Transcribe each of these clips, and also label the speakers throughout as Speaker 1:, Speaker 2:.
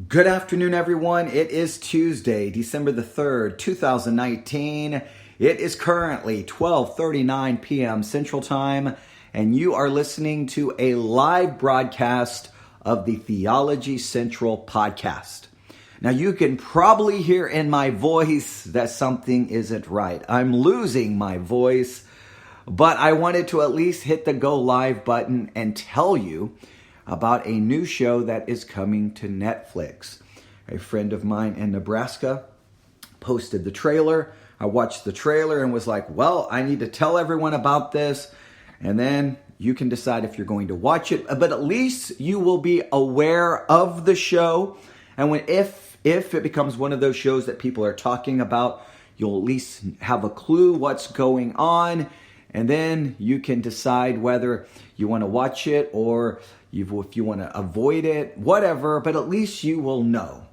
Speaker 1: Good afternoon, everyone. It is Tuesday, December the 3rd, 2019. It is currently 12:39 p.m. Central Time, and you are listening to a live broadcast of the Theology-Central podcast. Now, you can probably hear in my voice that something isn't right. I'm losing my voice, but I wanted to at least hit the go live button and tell you about a new show that is coming to Netflix. A friend of mine in Nebraska posted the trailer. I watched the trailer and was like, well, I need to tell everyone about this. And then you can decide if you're going to watch it. But at least you will be aware of the show. And if it becomes one of those shows that people are talking about, you'll at least have a clue what's going on. And then you can decide whether you want to watch it or if you want to avoid it, whatever, but at least you will know.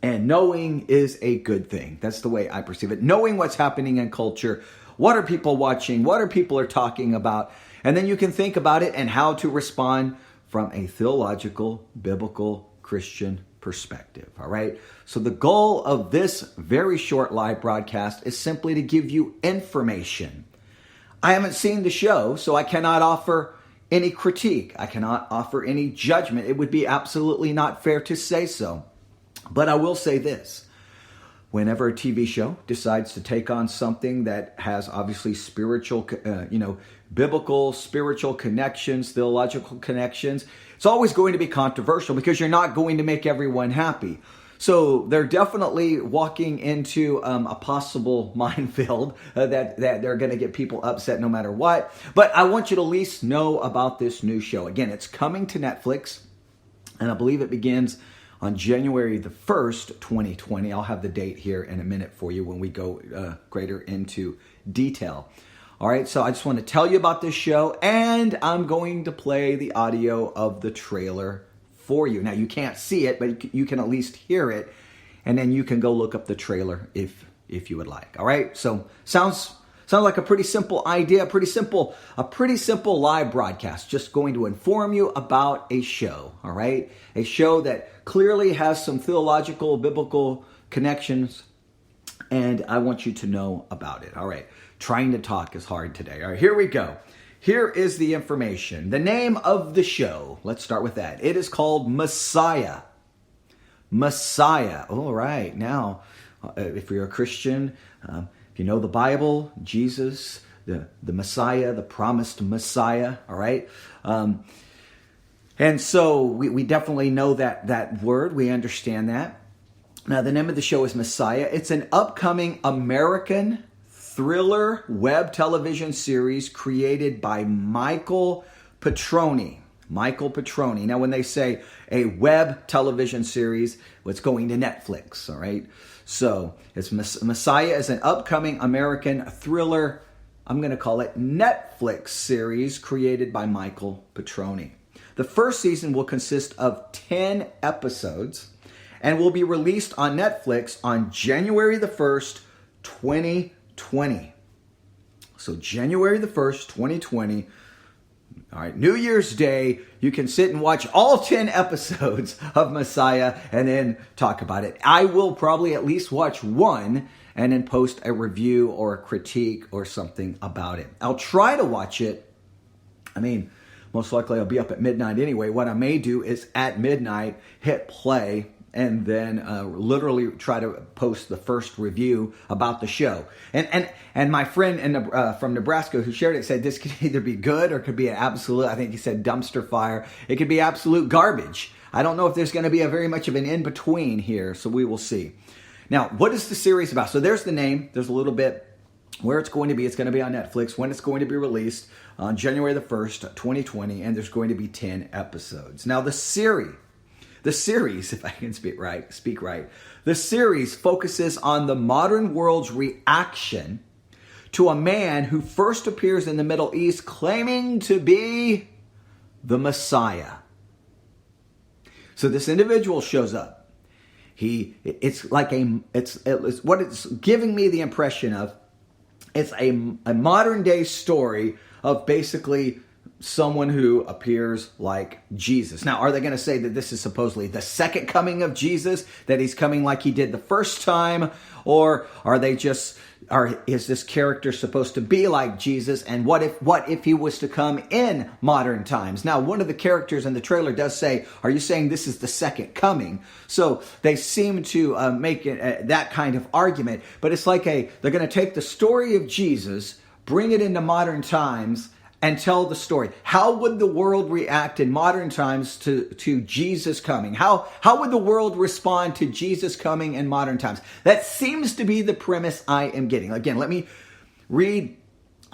Speaker 1: And knowing is a good thing. That's the way I perceive it. Knowing what's happening in culture, what are people watching, what are people talking about, and then you can think about it and how to respond from a theological, biblical, Christian perspective, all right? So the goal of this very short live broadcast is simply to give you information. I haven't seen the show, so I cannot offer any critique. I cannot offer any judgment. It would be absolutely not fair to say so. But I will say this. Whenever a TV show decides to take on something that has obviously spiritual, biblical, spiritual connections, theological connections, it's always going to be controversial because you're not going to make everyone happy. So they're definitely walking into a possible minefield that they're going to get people upset no matter what. But I want you to at least know about this new show. Again, it's coming to Netflix, and I believe it begins on January the 1st, 2020. I'll have the date here in a minute for you when we go greater into detail. All right, so I just want to tell you about this show, and I'm going to play the audio of the trailer for you. Now, you can't see it, but you can at least hear it, and then you can go look up the trailer if you would like. All right, so sounds like a pretty simple idea, a pretty simple live broadcast, just going to inform you about a show, all right? A show that clearly has some theological, biblical connections, and I want you to know about it. All right, trying to talk is hard today. All right, here we go. Here is the information. The name of the show, let's start with that. It is called Messiah. Messiah. All right. Now, if you're a Christian, if you know the Bible, Jesus, the Messiah, the promised Messiah, all right? And so we definitely know that word. We understand that. Now, the name of the show is Messiah. It's an upcoming American thriller web television series created by Michael Petroni. Michael Petroni. Now, when they say a web television series, it's going to Netflix, all right? So, it's Messiah is an upcoming American thriller, I'm going to call it Netflix series created by Michael Petroni. The first season will consist of 10 episodes and will be released on Netflix on January the 1st, 2020. So January the 1st, 2020, all right, New Year's Day, you can sit and watch all 10 episodes of Messiah and then talk about it. I will probably at least watch one and then post a review or a critique or something about it. I'll try to watch it. I mean, most likely I'll be up at midnight anyway. What I may do is at midnight hit play and then literally try to post the first review about the show. And my friend from Nebraska who shared it said this could either be good or could be an absolute, I think he said dumpster fire. It could be absolute garbage. I don't know if there's going to be a very much of an in-between here, so we will see. Now, what is the series about? So there's the name. There's a little bit where it's going to be. It's going to be on Netflix, when it's going to be released on January the 1st, 2020, and there's going to be 10 episodes. Now, the series, if I can speak right, the series focuses on the modern world's reaction to a man who first appears in the Middle East claiming to be the Messiah. So this individual shows up. It's what it's giving me the impression of. It's a modern day story of basically someone who appears like Jesus. Now, are they going to say that this is supposedly the second coming of Jesus, that he's coming like he did the first time? Or are they just, is this character supposed to be like Jesus? And what if he was to come in modern times? Now, one of the characters in the trailer does say, are you saying this is the second coming? So they seem to make that kind of argument. But it's like they're going to take the story of Jesus, bring it into modern times, and tell the story. How would the world react in modern times to Jesus coming? How would the world respond to Jesus coming in modern times? That seems to be the premise I am getting. Again, let me read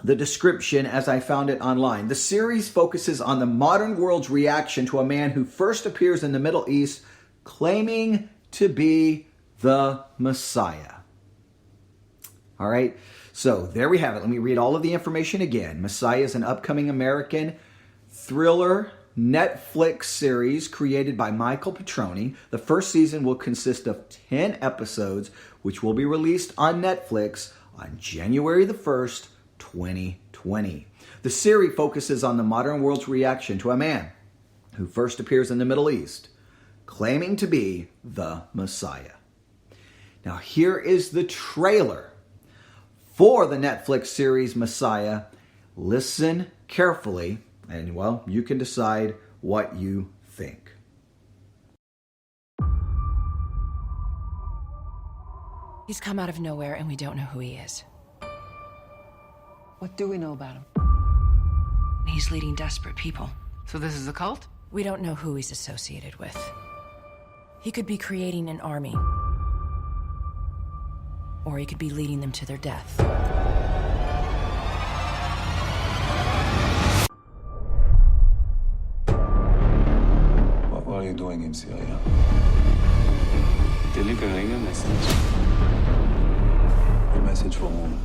Speaker 1: the description as I found it online. The series focuses on the modern world's reaction to a man who first appears in the Middle East claiming to be the Messiah. All right. So there we have it. Let me read all of the information again. Messiah is an upcoming American thriller Netflix series created by Michael Petroni. The first season will consist of 10 episodes, which will be released on Netflix on January the 1st, 2020. The series focuses on the modern world's reaction to a man who first appears in the Middle East, claiming to be the Messiah. Now here is the trailer for the Netflix series Messiah. Listen carefully, and well, you can decide what you think.
Speaker 2: He's come out of nowhere and we don't know who he is.
Speaker 3: What do we know about him?
Speaker 2: He's leading desperate people.
Speaker 3: So this is a cult?
Speaker 2: We don't know who he's associated with. He could be creating an army. Or he could be leading them to their death.
Speaker 4: What are you doing in Syria? Delivering a message. A message for whom?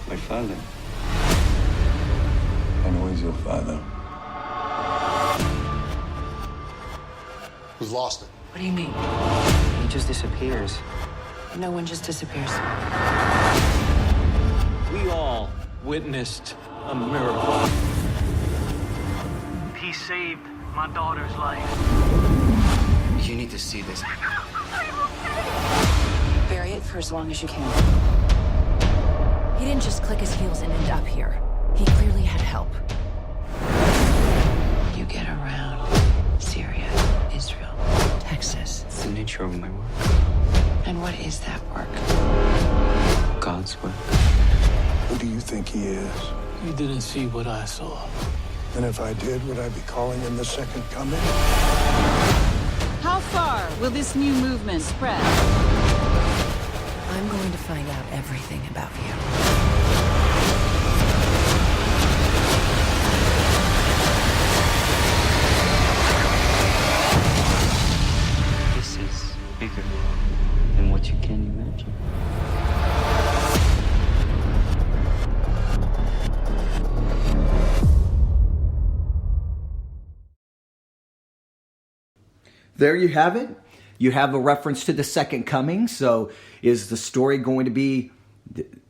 Speaker 4: My father. And who is your father?
Speaker 5: We've lost it.
Speaker 2: What do you mean?
Speaker 6: He just disappears.
Speaker 2: No one just disappears.
Speaker 7: We all witnessed a miracle.
Speaker 8: He saved my daughter's life.
Speaker 6: You need to see this.
Speaker 2: Bury it for as long as you can. He didn't just click his heels and end up here. He clearly had help.
Speaker 3: You get around Syria, Israel,
Speaker 2: Texas.
Speaker 6: It's the nature of my work.
Speaker 3: and what is that work?
Speaker 6: God's work.
Speaker 5: Who do you think he is?
Speaker 7: You didn't see what I saw.
Speaker 5: And if I did, would I be calling him the second coming?
Speaker 9: How far will this new movement spread?
Speaker 2: I'm going to find out everything about you.
Speaker 6: This is bigger than what you can imagine.
Speaker 1: There you have it. You have a reference to the second coming. So is the story going to be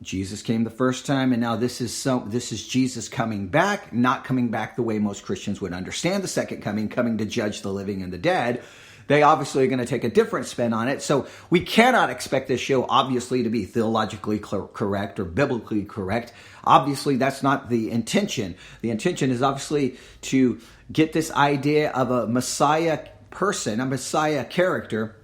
Speaker 1: Jesus came the first time and now this is Jesus coming back, not coming back the way most Christians would understand the second coming, coming to judge the living and the dead. They obviously are going to take a different spin on it. So we cannot expect this show obviously to be theologically correct or biblically correct. Obviously that's not the intention. The intention is obviously to get this idea of a Messiah person, a Messiah character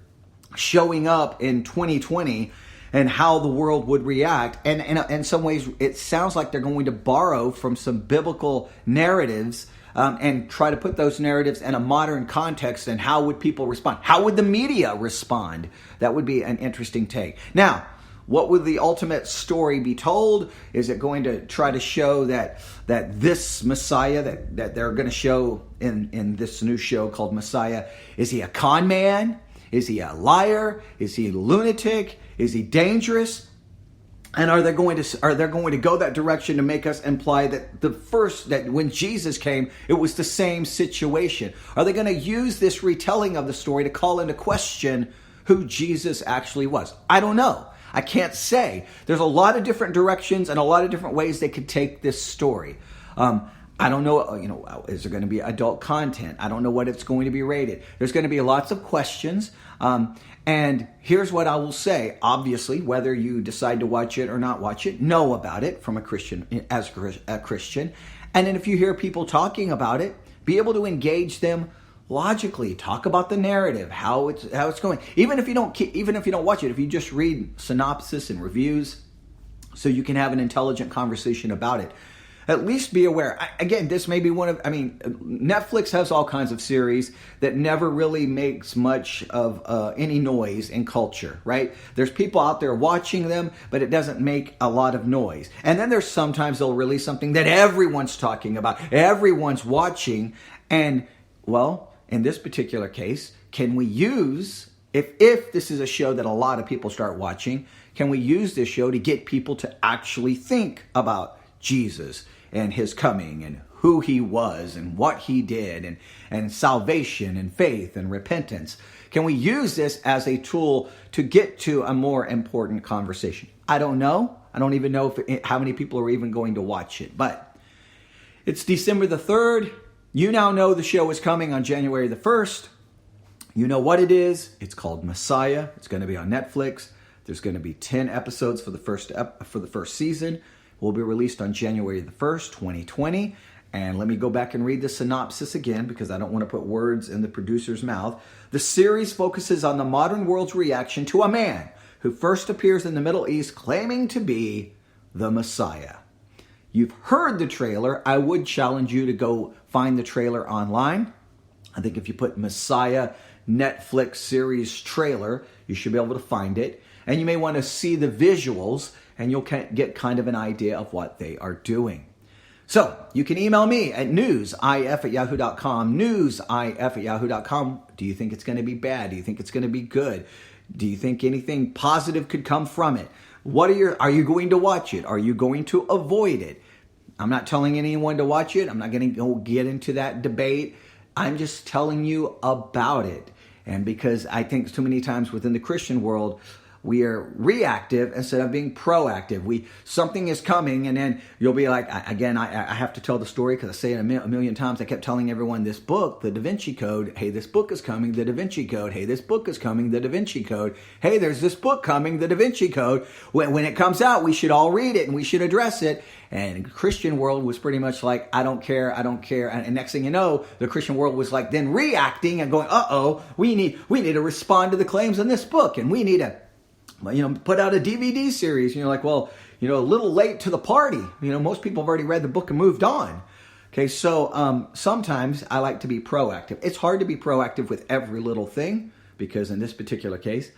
Speaker 1: showing up in 2020 and how the world would react. And in some ways, it sounds like they're going to borrow from some biblical narratives and try to put those narratives in a modern context. And how would people respond? How would the media respond? That would be an interesting take. Now, what would the ultimate story be told? Is it going to try to show that this Messiah that they're going to show in this new show called Messiah, is he a con man? Is he a liar? Is he a lunatic? Is he dangerous? And are they going to go that direction to make us imply that when Jesus came, it was the same situation? Are they going to use this retelling of the story to call into question who Jesus actually was? I don't know. I can't say. There's a lot of different directions and a lot of different ways they could take this story. I don't know, is there going to be adult content? I don't know what it's going to be rated. There's going to be lots of questions. And here's what I will say. Obviously, whether you decide to watch it or not watch it, know about it from a Christian, as a Christian. And then if you hear people talking about it, be able to engage them logically. Talk about the narrative, how it's going. Even if you don't watch it, if you just read synopsis and reviews, so you can have an intelligent conversation about it. At least be aware. Again, this may be Netflix has all kinds of series that never really makes much of any noise in culture, right? There's people out there watching them, but it doesn't make a lot of noise. And then there's sometimes they'll release something that everyone's talking about, everyone's watching. And, well, in this particular case, can we use, if this is a show that a lot of people start watching, can we use this show to get people to actually think about Jesus and his coming and who he was and what he did and salvation and faith and repentance? Can we use this as a tool to get to a more important conversation? I don't know. I don't even know how many people are even going to watch it. But it's December the 3rd. You now know the show is coming on January the 1st. You know what it is. It's called Messiah. It's going to be on Netflix. There's going to be 10 episodes for the first season. Will be released on January the 1st, 2020. And let me go back and read the synopsis again because I don't want to put words in the producer's mouth. The series focuses on the modern world's reaction to a man who first appears in the Middle East claiming to be the Messiah. You've heard the trailer. I would challenge you to go find the trailer online. I think if you put Messiah Netflix series trailer, you should be able to find it. And you may want to see the visuals, and you'll get kind of an idea of what they are doing. So you can email me at newsif@yahoo.com, newsif@yahoo.com. Do you think it's going to be bad? Do you think it's going to be good? Do you think anything positive could come from it? Are you going to watch it? Are you going to avoid it? I'm not telling anyone to watch it. I'm not going to go get into that debate. I'm just telling you about it. And because I think too many times within the Christian world, we are reactive instead of being proactive. Something is coming, and then you'll be like, again, I have to tell the story because I say it a million times. I kept telling everyone this book, The Da Vinci Code. Hey, this book is coming, The Da Vinci Code. Hey, this book is coming, The Da Vinci Code. Hey, there's this book coming, The Da Vinci Code. When it comes out, we should all read it and we should address it. And the Christian world was pretty much like, I don't care. And next thing you know, the Christian world was like then reacting and going, we need to respond to the claims in this book, and we need to put out a DVD series. And you're like, well, a little late to the party. Most people have already read the book and moved on. Okay, so sometimes I like to be proactive. It's hard to be proactive with every little thing because in this particular case,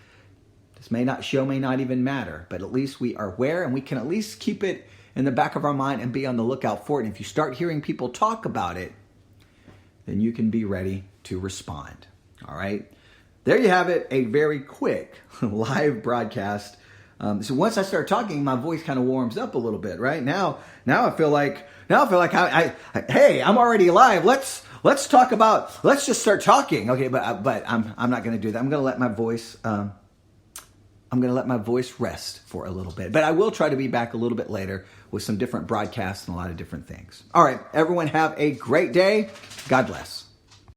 Speaker 1: this show may not even matter, but at least we are aware and we can at least keep it in the back of our mind and be on the lookout for it. And if you start hearing people talk about it, then you can be ready to respond. All right. There you have it, a very quick live broadcast. So once I start talking, my voice kind of warms up a little bit, right? Now I feel like hey, I'm already live. Let's just start talking. Okay, but I'm not going to do that. I'm going to let my voice rest for a little bit. But I will try to be back a little bit later with some different broadcasts and a lot of different things. All right, everyone have a great day. God bless.